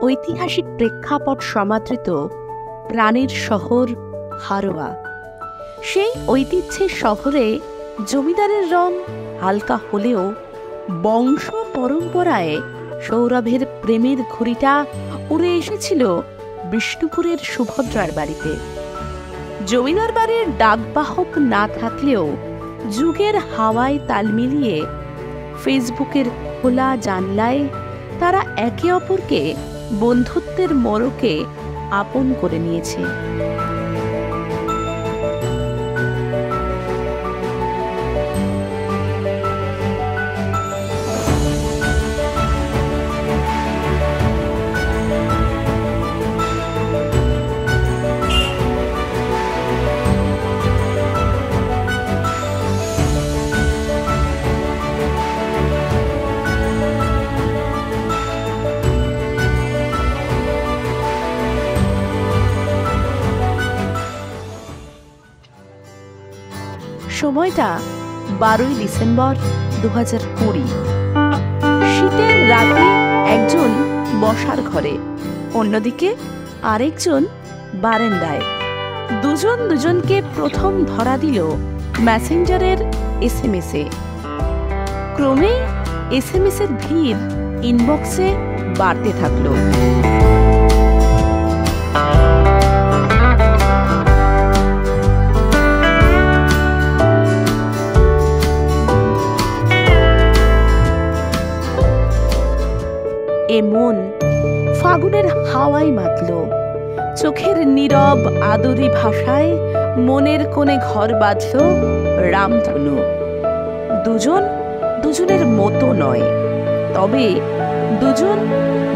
ঐতিহাসিক প্রেক্ষাপট সমাদৃত প্রাণের শহর হারোয়া। সেই ঐতিহ্যের শহরে জমিদারের রং হালকা হলেও বংশ পরম্পরায় সৌরভের প্রেমের ঘড়িটা উড়ে এসেছিল বিষ্ণুপুরের সুভদ্রার বাড়িতে। জমিদার বাড়ির ডাকবাহক না থাকলেও যুগের হাওয়ায় তাল মিলিয়ে ফেসবুকের খোলা জানলায় তারা একে অপরকে বন্ধুত্বের মোড়কে আপন করে নিয়েছে। সময়টা 12ই ডিসেম্বর 2020। শীতের রাতে একজন বসার ঘরে, অন্যদিকে আরেকজন বারান্দায়। দুজন দুজনকে প্রথম ধরা দিল মেসেঞ্জারের SMS-এ। ক্রমেই SMS-এর ভিড় ইনবক্সে বাড়তে থাকলো। এ মন ফাগুনের হাওয়ায় মাতল, চোখের নীরব আদরি ভাষায় মনের কোণে ঘর বাঁধল রামধনু। দুজন দুজনের মতো নয়, তবে দুজন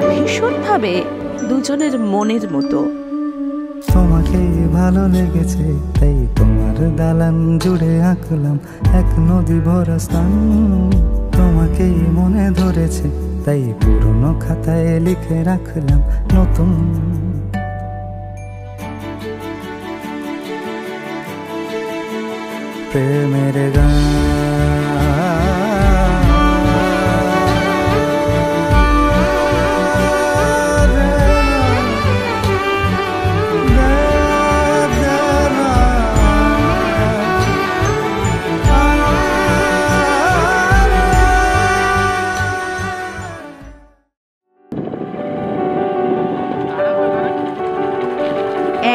ভীষণভাবে দুজনের মনের মতো। তোমাকে ভালো লেগেছে তাই তোমার দালান জুড়ে আঁকলাম এক নদী ভরা স্থান। তোমাকেই মনে ধরেছে তাই পুরনো খাতায় লিখে রাখলাম নতুন। প্রেমের গান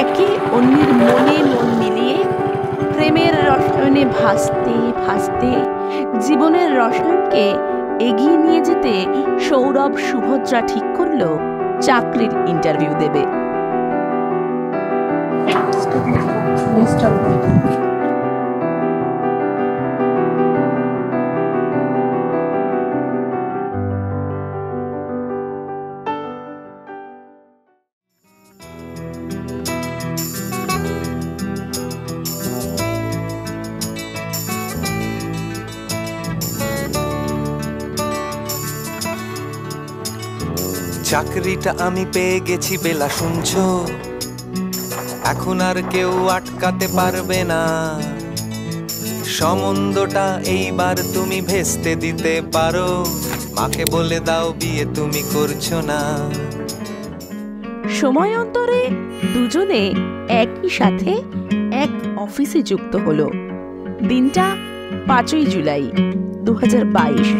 একে অন্যের মনে মন মিলিয়ে প্রেমের রসায়নে ভাসতে ভাসতে জীবনের রসায়নকে এগিয়ে নিয়ে যেতে সৌরভ সুভদ্রা ঠিক করলো চাকরির ইন্টারভিউ দেবে। চাকরিটা আমি পেয়ে গেছি বেলা, শুনছো? এখন আর কেউ আটকাতে পারবে না। সম্বন্ধটা এইবার তুমি ভেস্তে দিতে পারো, মাকে বলে দাও বিয়ে তুমি করছো না। সময়ান্তরে দুজনে একই সাথে এক অফিসে যুক্ত হলো। দিনটা 5ই জুলাই 2022।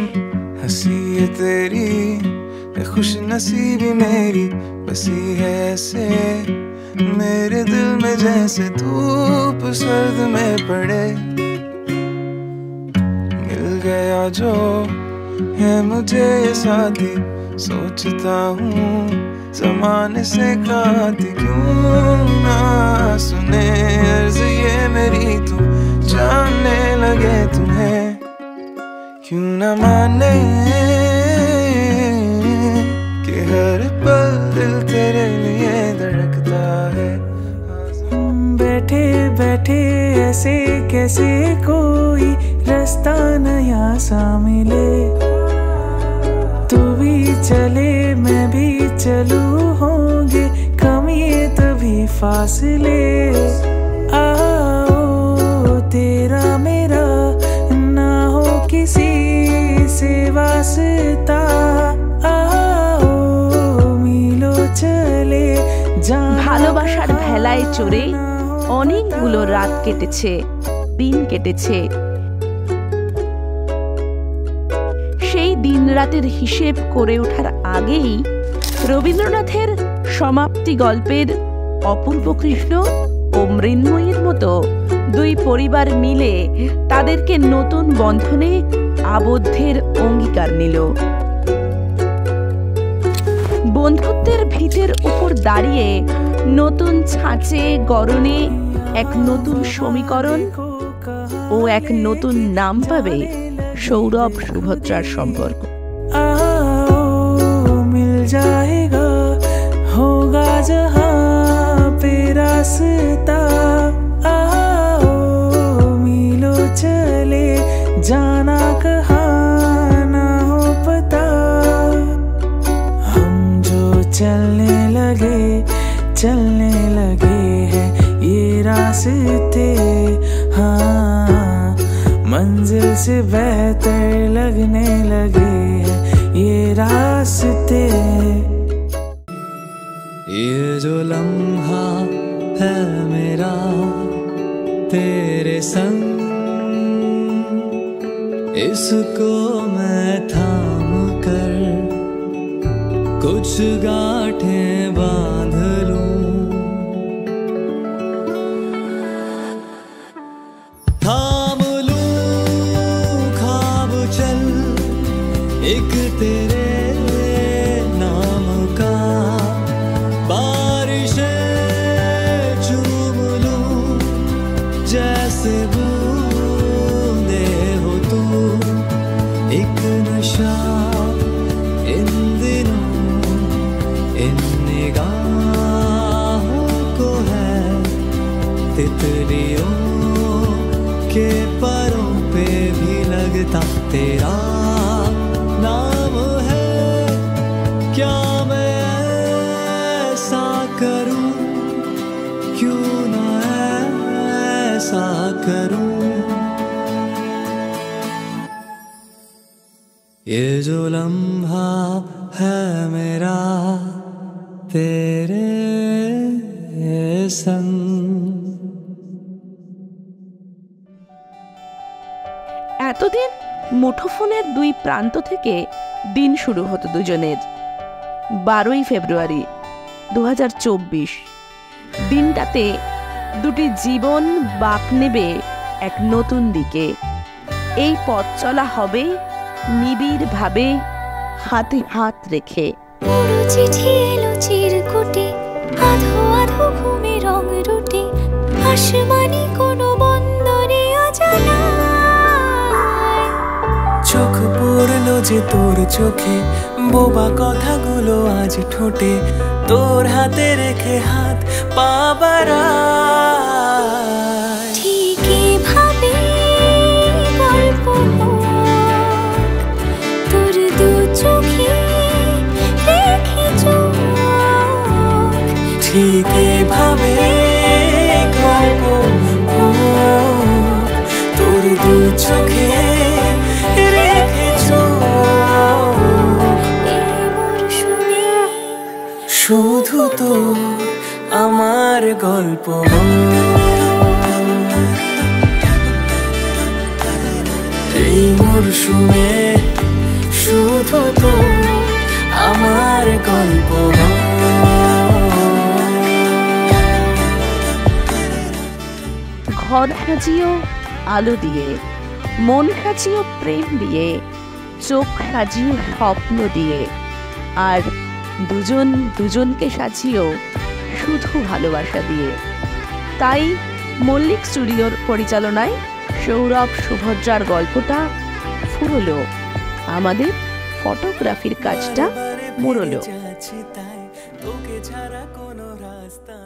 हंसी है तेरी खुश नसीबी मेरी, बसी है ऐसे मेरे दिल में जैसे धूप सर्द में पड़े। मिल गया जो है मुझे ये साथी, सोचता हूँ ज़माने से कहा थी क्यों ना सुने अर्ज़ ये मेरी, तू जानने लगे तुम्हें क्यों ना माने कि हर पल दिल तेरे लिए धड़कता है। बैठे बैठे ऐसे कैसे कोई रास्ता नया सा मिले, तू भी चले मैं भी चलूं, होंगे कम ये तभी फासले। आओ तेरा मेरा ना हो किसी रास्ता आओ मिलो चले ভালোবাসার ভেলায় চড়ে অনেকগুলো রাত কেটেছে, দিন কেটেছে। সেই দিন রাতের হিসেব করে ওঠার আগেই রবীন্দ্রনাথের সমাপ্তি গল্পের অপূর্ব কৃষ্ণ ও মৃন্ময়ীর মতো দুই পরিবার মিলে তাদেরকে নতুন বন্ধনে আবদ্ধের অঙ্গীকার নিল। বন্ধুত্বের ভিতের উপর দাঁড়িয়ে নতুন ছাঁচে গড়নে এক নতুন সমীকরণ ও এক নতুন নাম পাবে সৌরভ সুভদ্রার সম্পর্ক। मिल जाएगा होगा जहां पे रास्ता आओ मिलो चले जाना कहाँ ना हो पता। हम जो चलने लगे हैं ये रास्ते हाँ मंजिल से बेहतर लगने लगे हैं ये रास्ते। ये जो लम्हा है मेरा तेरे संग, इसको मैं थाम कर कुछ गांठें बांध लूं। थाम लूं ख्वाब चल एक तेरे नाम का, बारिशें चूम लूं जैसे बूंदे हो तू। एक नशा इन दिनों इन निगाहों को है, तितलियों के परों पे भी लगता तेरा नाम है। क्या मैं ऐसा करूं, क्यों ना ऐसा करूं। ये जो लम्हा है मेरा तेरे संग। এতদিন মুঠোফোনের দুই প্রান্ত থেকে দিন শুরু হতো দুজনের। 12ই ফেব্রুয়ারি 2024 দিনটাতে দুটি জীবন বাঁক নেবে এক নতুন দিকে। এই পথ চলা হবে নিবিড় ভাবে, হাতে হাত রেখে। চিঠি এলো চিরকুটে, আধো আধো ঘুমে রং রুটে, আসমানি কোনো বন্দরে অজানা। চোখ পড়লো যে তোর চোখে, বোবা কথাগুলো আজ ঠোঁটে, তোর হাতে রেখে হাত পা বাড়ায়। ঠিকই ভাবে গল্প তোর দু চোখে রেখে চোখ, ঠিকই ভাবে গল্প তোর দু চোখে রেখে চোখ। শুধু তো আমার গল্প, এই মরশুমে শুধু তো আমার গল্প। ঘর সাজিও আলো দিয়ে, মন সাজিও প্রেম দিয়ে, চোখ সাজিও স্বপ্ন দিয়ে, আর দুজন দুজনকে সাজিও শুধু ভালোবাসা দিয়ে। তাই মল্লিক স্টুডিওর পরিচালনায় সৌরভ সুভদ্রার গল্পটা ফুরলো, আমাদের ফটোগ্রাফির কাজটা মুড়লো। তোকে ছাড়া কোনো রাস্তা